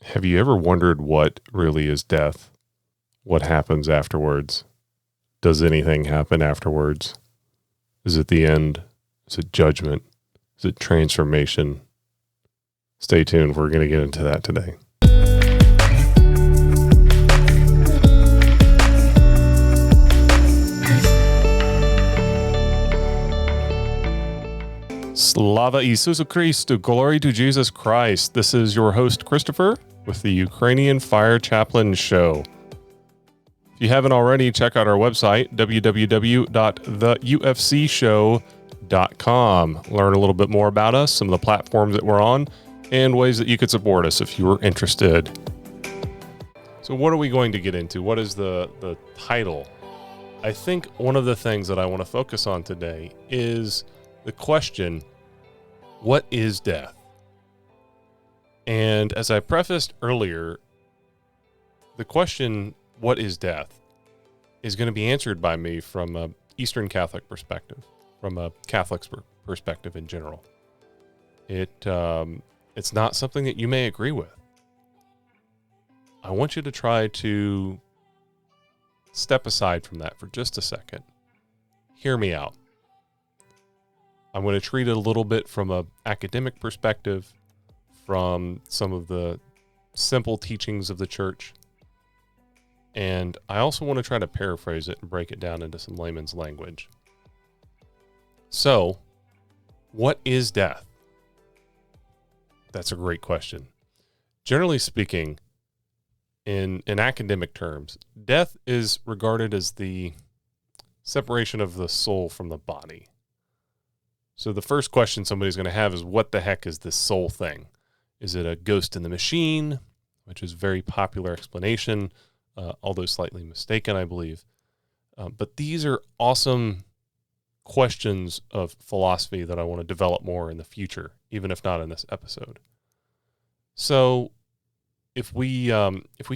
Have you ever wondered what really is death? What happens afterwards? Does anything happen afterwards? Is it the end? Is it judgment? Is it transformation? Stay tuned. We're going to get into that today. Slava Isusu Christu, glory to Jesus Christ. This is your host, Christopher, with the Ukrainian Fire Chaplain Show. If you haven't already, check out our website, www.theufcshow.com. Learn a little bit more about us, some of the platforms that we're on, and ways that you could support us if you were interested. So what are we going to get into? What is the title? I think one of the things that I want to focus on today is the question, what is death? And as I prefaced earlier, the question, what is death, is going to be answered by me from an Eastern Catholic perspective, from a Catholic's perspective in general. It's not something that you may agree with. I want you to try to step aside from that for just a second. Hear me out. I'm going to treat it a little bit from an academic perspective, from some of the simple teachings of the church. And I also want to try to paraphrase it and break it down into some layman's language. So, what is death? That's a great question. Generally speaking, in academic terms, death is regarded as the separation of the soul from the body. So the first question somebody's going to have is, what the heck is this soul thing? Is it a ghost in the machine, which is a very popular explanation, although slightly mistaken, I believe. But these are awesome questions of philosophy that I want to develop more in the future, even if not in this episode. So if we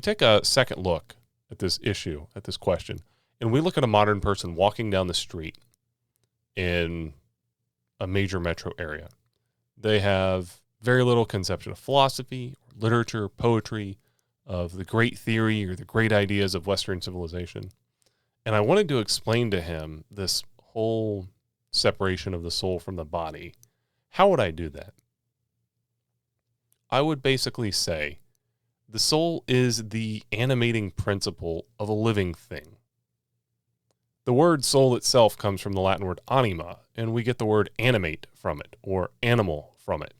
take a second look at this issue, at this question, and we look at a modern person walking down the street in a major metro area, they have very little conception of philosophy, literature, poetry, of the great theory or the great ideas of Western civilization. And I wanted to explain to him this whole separation of the soul from the body. How would I do that? I would basically say the soul is the animating principle of a living thing. The word soul itself comes from the Latin word anima, and we get the word animate from it, or animal from it.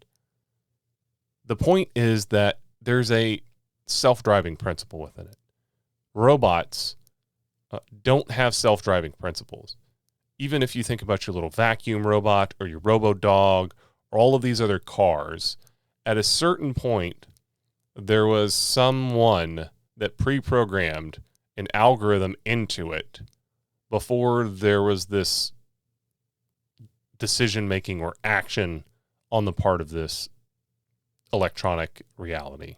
The point is that there's a self-driving principle within it. Robots don't have self-driving principles. Even if you think about your little vacuum robot or your robo-dog or all of these other cars, at a certain point, there was someone that pre-programmed an algorithm into it before there was this decision-making or action on the part of this electronic reality.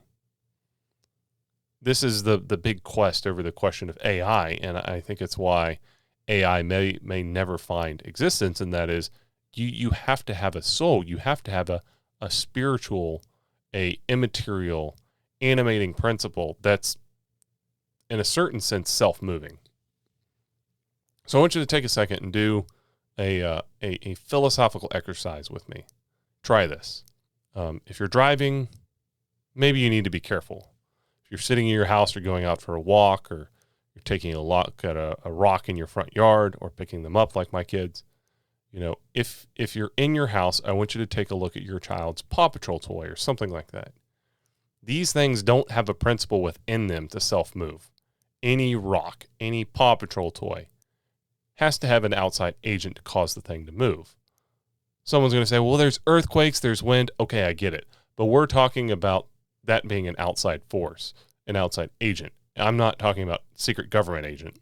This is the big quest over the question of AI, and I think it's why AI may never find existence, and that is you have to have a soul. You have to have a spiritual, a immaterial, animating principle that's, in a certain sense, self-moving. So I want you to take a second and do a philosophical exercise with me. Try this. If you're driving, maybe you need to be careful. If you're sitting in your house or going out for a walk, or you're taking a look at a rock in your front yard or picking them up like my kids, if you're in your house, I want you to take a look at your child's Paw Patrol toy or something like that. These things don't have a principle within them to self-move. Any rock, any Paw Patrol toy has to have an outside agent to cause the thing to move. Someone's going to say, well, there's earthquakes, there's wind. Okay, I get it. But we're talking about that being an outside force, an outside agent. I'm not talking about secret government agent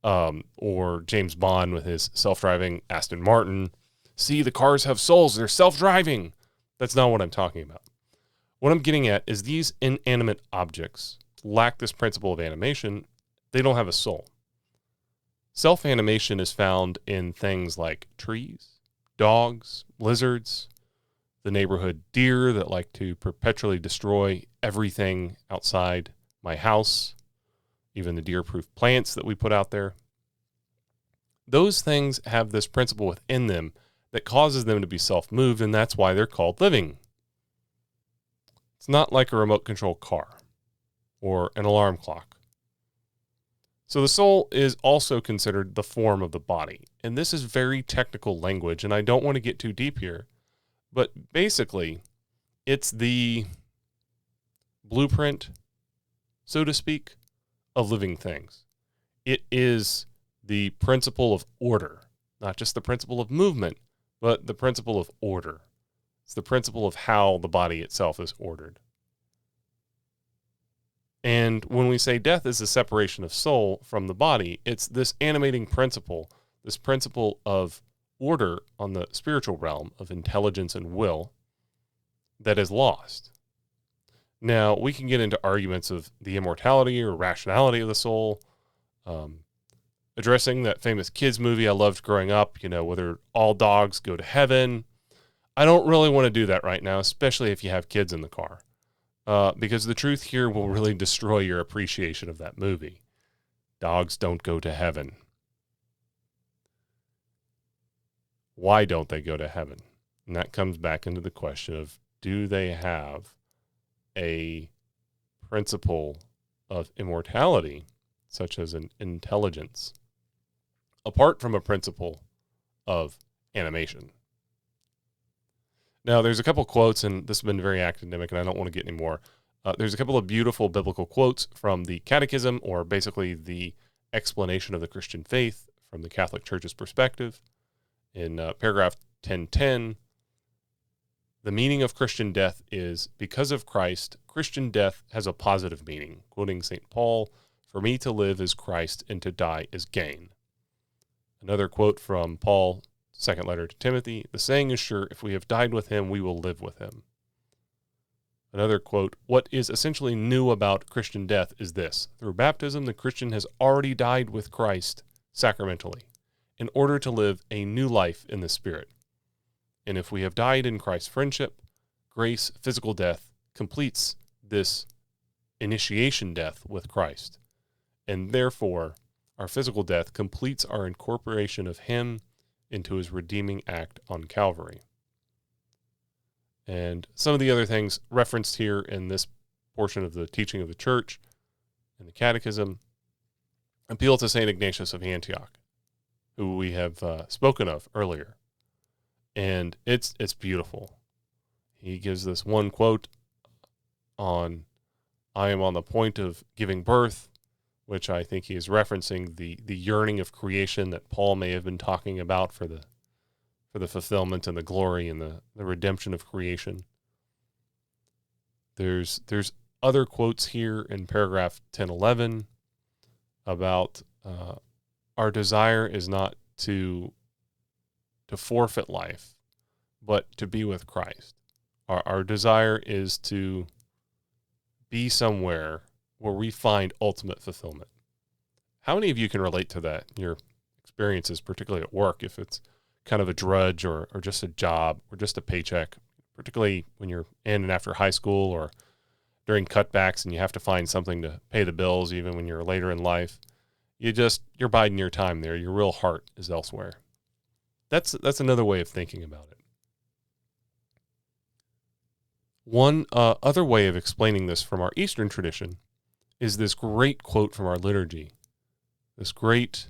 or James Bond with his self-driving Aston Martin. See, the cars have souls. They're self-driving. That's not what I'm talking about. What I'm getting at is these inanimate objects lack this principle of animation. They don't have a soul. Self-animation is found in things like trees, dogs, lizards, the neighborhood deer that like to perpetually destroy everything outside my house, even the deer-proof plants that we put out there. Those things have this principle within them that causes them to be self-moved, and that's why they're called living. It's not like a remote control car or an alarm clock. So the soul is also considered the form of the body. And this is very technical language, and I don't want to get too deep here. But basically, it's the blueprint, so to speak, of living things. It is the principle of order, not just the principle of movement, but the principle of order. It's the principle of how the body itself is ordered. And when we say death is the separation of soul from the body, it's this animating principle, this principle of order on the spiritual realm of intelligence and will that is lost. Now, we can get into arguments of the immortality or rationality of the soul, addressing that famous kids movie I loved growing up, whether all dogs go to heaven. I don't really want to do that right now, especially if you have kids in the car, because the truth here will really destroy your appreciation of that movie. Dogs don't go to heaven. Why don't they go to heaven? And that comes back into the question of, do they have a principle of immortality, such as an intelligence, apart from a principle of animation? Now, there's a couple quotes, and this has been very academic, and I don't want to get any more. There's a couple of beautiful biblical quotes from the Catechism, or basically the explanation of the Christian faith from the Catholic Church's perspective. In paragraph 1010, the meaning of Christian death is, because of Christ, Christian death has a positive meaning. Quoting St. Paul, "For me to live is Christ, and to die is gain." Another quote from Paul, second letter to Timothy, "The saying is sure, if we have died with him, we will live with him." Another quote, "What is essentially new about Christian death is this: through baptism, the Christian has already died with Christ sacramentally, in order to live a new life in the Spirit. And if we have died in Christ's friendship, grace, physical death, completes this initiation death with Christ. And therefore, our physical death completes our incorporation of him into his redeeming act on Calvary." And some of the other things referenced here in this portion of the teaching of the church in the Catechism appeal to St. Ignatius of Antioch, who we have spoken of earlier. And it's beautiful. He gives this one quote on, "I am on the point of giving birth," which I think he is referencing the yearning of creation that Paul may have been talking about for the fulfillment and the glory and the redemption of creation. There's other quotes here in paragraph 1011 about our desire is not to forfeit life, but to be with Christ. Our desire is to be somewhere where we find ultimate fulfillment. How many of you can relate to that in your experiences, particularly at work, if it's kind of a drudge or just a job or just a paycheck, particularly when you're in and after high school or during cutbacks and you have to find something to pay the bills even when you're later in life? You're biding your time there. Your real heart is elsewhere. That's another way of thinking about it. One other way of explaining this from our Eastern tradition is this great quote from our liturgy. This great,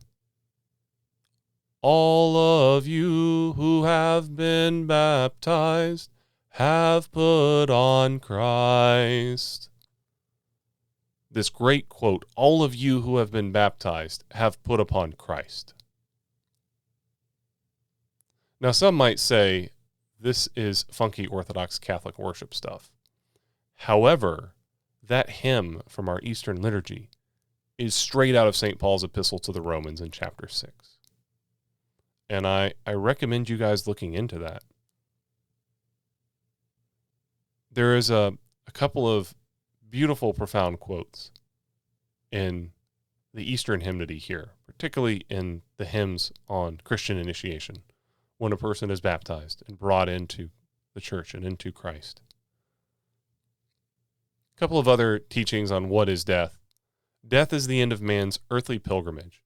"All of you who have been baptized have put on Christ." This great quote, "All of you who have been baptized have put upon Christ." Now, some might say this is funky Orthodox Catholic worship stuff. However, that hymn from our Eastern liturgy is straight out of St. Paul's epistle to the Romans in chapter 6. And I recommend you guys looking into that. There is a couple of beautiful, profound quotes in the Eastern hymnody here, particularly in the hymns on Christian initiation, when a person is baptized and brought into the church and into Christ. A couple of other teachings on what is death. Death is the end of man's earthly pilgrimage.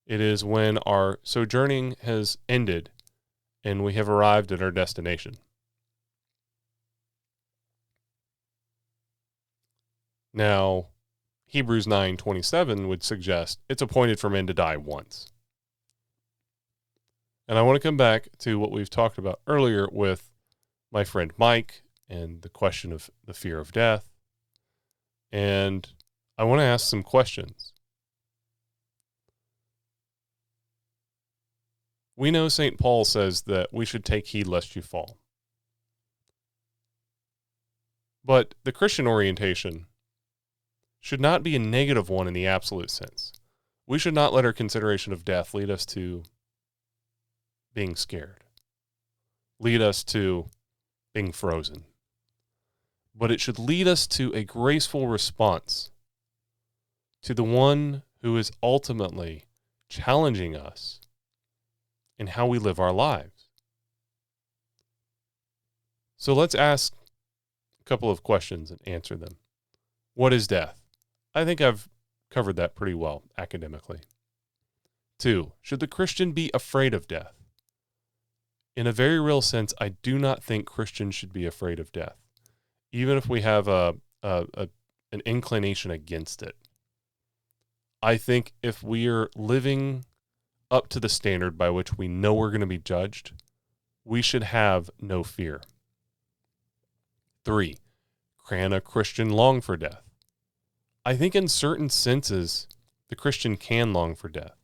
It is when our sojourning has ended and we have arrived at our destination. Now, Hebrews 9:27 would suggest it's appointed for men to die once. And I want to come back to what we've talked about earlier with my friend Mike and the question of the fear of death. And I want to ask some questions. We know St. Paul says that we should take heed lest you fall. But the Christian orientation should not be a negative one in the absolute sense. We should not let our consideration of death lead us to being scared, lead us to being frozen. But it should lead us to a graceful response to the one who is ultimately challenging us in how we live our lives. So let's ask a couple of questions and answer them. What is death? I think I've covered that pretty well academically. 2, should the Christian be afraid of death? In a very real sense, I do not think Christians should be afraid of death, even if we have an inclination against it. I think if we are living up to the standard by which we know we're going to be judged, we should have no fear. 3, can a Christian long for death? I think in certain senses, the Christian can long for death.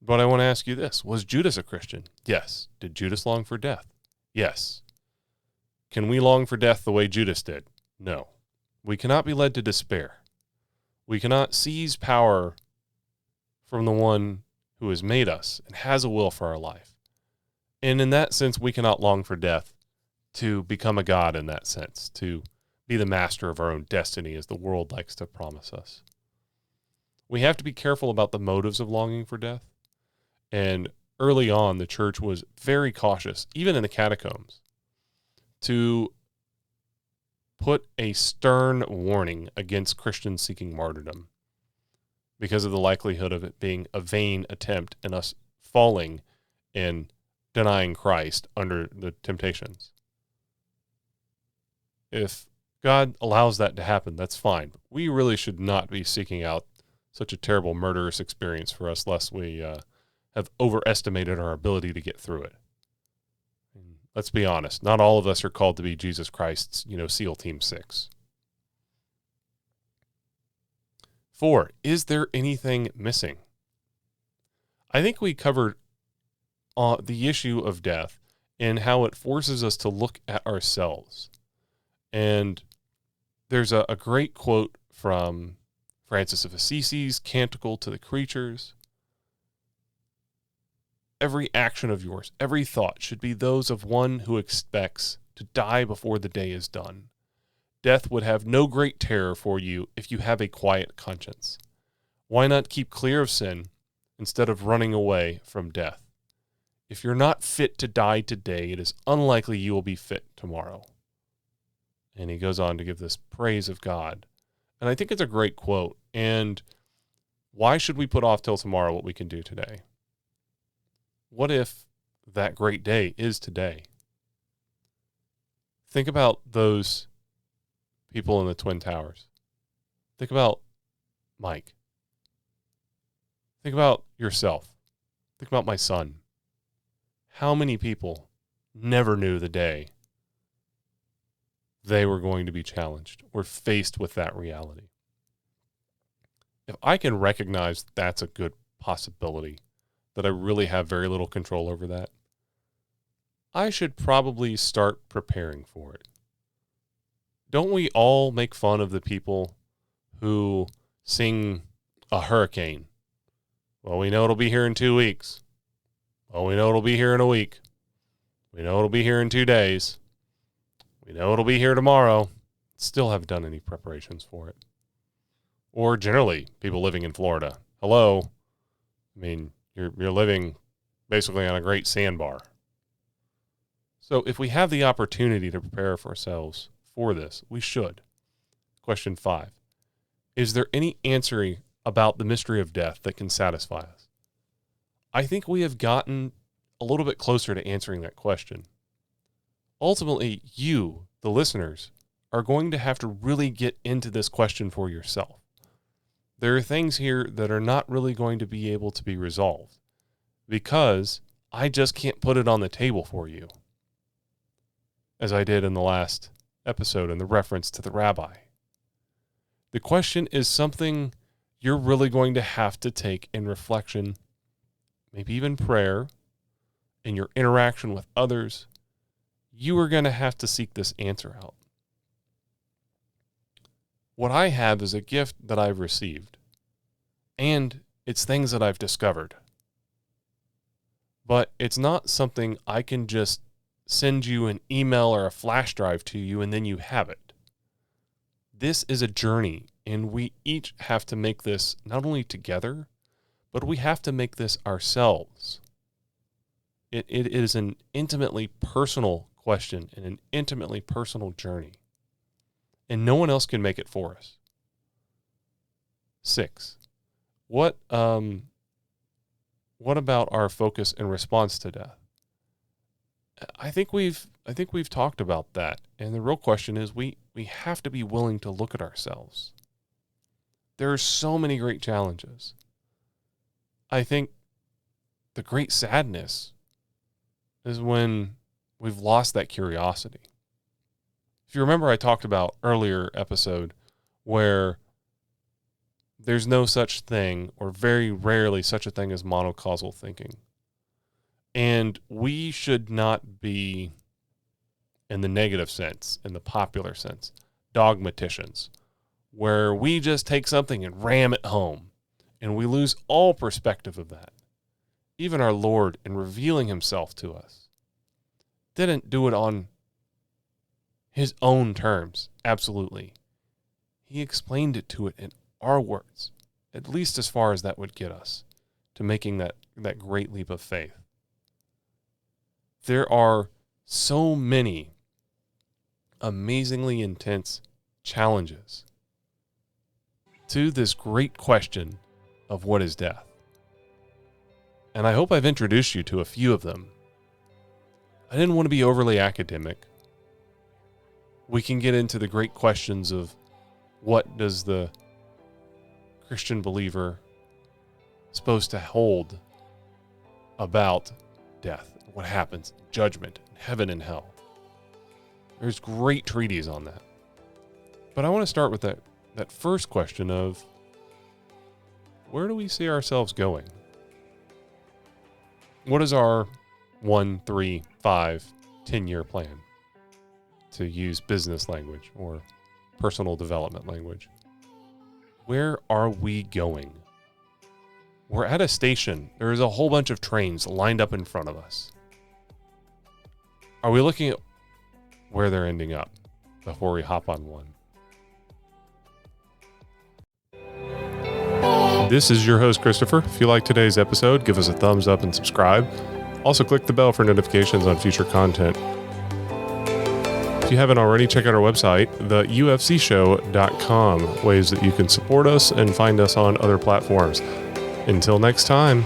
But I want to ask you this. Was Judas a Christian? Yes. Did Judas long for death? Yes. Can we long for death the way Judas did? No. We cannot be led to despair. We cannot seize power from the one who has made us and has a will for our life. And in that sense, we cannot long for death to become a god in that sense, to be the master of our own destiny as the world likes to promise us. We have to be careful about the motives of longing for death. And early on, the church was very cautious, even in the catacombs, to put a stern warning against Christians seeking martyrdom because of the likelihood of it being a vain attempt and us falling and denying Christ under the temptations. If God allows that to happen, that's fine. But we really should not be seeking out such a terrible murderous experience for us, lest we have overestimated our ability to get through it. And let's be honest, not all of us are called to be Jesus Christ's, SEAL Team 6. 4, is there anything missing? I think we covered the issue of death and how it forces us to look at ourselves. And there's a great quote from Francis of Assisi's Canticle to the Creatures. Every action of yours, every thought should be those of one who expects to die before the day is done. Death would have no great terror for you if you have a quiet conscience. Why not keep clear of sin instead of running away from death? If you're not fit to die today, it is unlikely you will be fit tomorrow. And he goes on to give this praise of God. And I think it's a great quote. And why should we put off till tomorrow what we can do today? What if that great day is today? Think about those people in the Twin Towers. Think about Mike. Think about yourself. Think about my son. How many people never knew the day they were going to be challenged or faced with that reality? If I can recognize that's a good possibility, that I really have very little control over that, I should probably start preparing for it. Don't we all make fun of the people who sing a hurricane? Well, we know it'll be here in 2 weeks. Well, we know it'll be here in a week. We know it'll be here in 2 days. We know it'll be here tomorrow. Still haven't done any preparations for it. Or generally, people living in Florida. Hello. I mean, you're living basically on a great sandbar. So if we have the opportunity to prepare for ourselves for this, we should. Question 5. Is there any answer about the mystery of death that can satisfy us? I think we have gotten a little bit closer to answering that question. Ultimately, you, the listeners, are going to have to really get into this question for yourself. There are things here that are not really going to be able to be resolved because I just can't put it on the table for you, as I did in the last episode in the reference to the rabbi. The question is something you're really going to have to take in reflection, maybe even prayer, in your interaction with others. You are going to have to seek this answer out. What I have is a gift that I've received, and it's things that I've discovered. But it's not something I can just send you an email or a flash drive to you and then you have it. This is a journey, and we each have to make this not only together, but we have to make this ourselves. It is an intimately personal question and an intimately personal journey. And no one else can make it for us. 6. What about our focus and response to death? I think we've talked about that. And the real question is we have to be willing to look at ourselves. There are so many great challenges. I think the great sadness is when we've lost that curiosity. If you remember, I talked about earlier episode where there's no such thing, or very rarely such a thing as monocausal thinking. And we should not be, in the negative sense, in the popular sense, dogmaticians, where we just take something and ram it home, and we lose all perspective of that. Even our Lord, in revealing himself to us, didn't do it on his own terms, absolutely. He explained it to it in our words, at least as far as that would get us to making that great leap of faith. There are so many amazingly intense challenges to this great question of what is death. And I hope I've introduced you to a few of them. I didn't want to be overly academic. We can get into the great questions of what does the Christian believer supposed to hold about death, what happens, judgment, heaven and hell. There's great treatises on that. But I want to start with that first question of where do we see ourselves going? What is our 1, 3, 5, 10-year plan? To use business language or personal development language. Where are we going? We're at a station. There is a whole bunch of trains lined up in front of us. Are we looking at where they're ending up before we hop on one? This is your host, Christopher. If you like today's episode, give us a thumbs up and subscribe. Also, click the bell for notifications on future content. If you haven't already, check out our website, theufcshow.com, ways that you can support us and find us on other platforms. Until next time.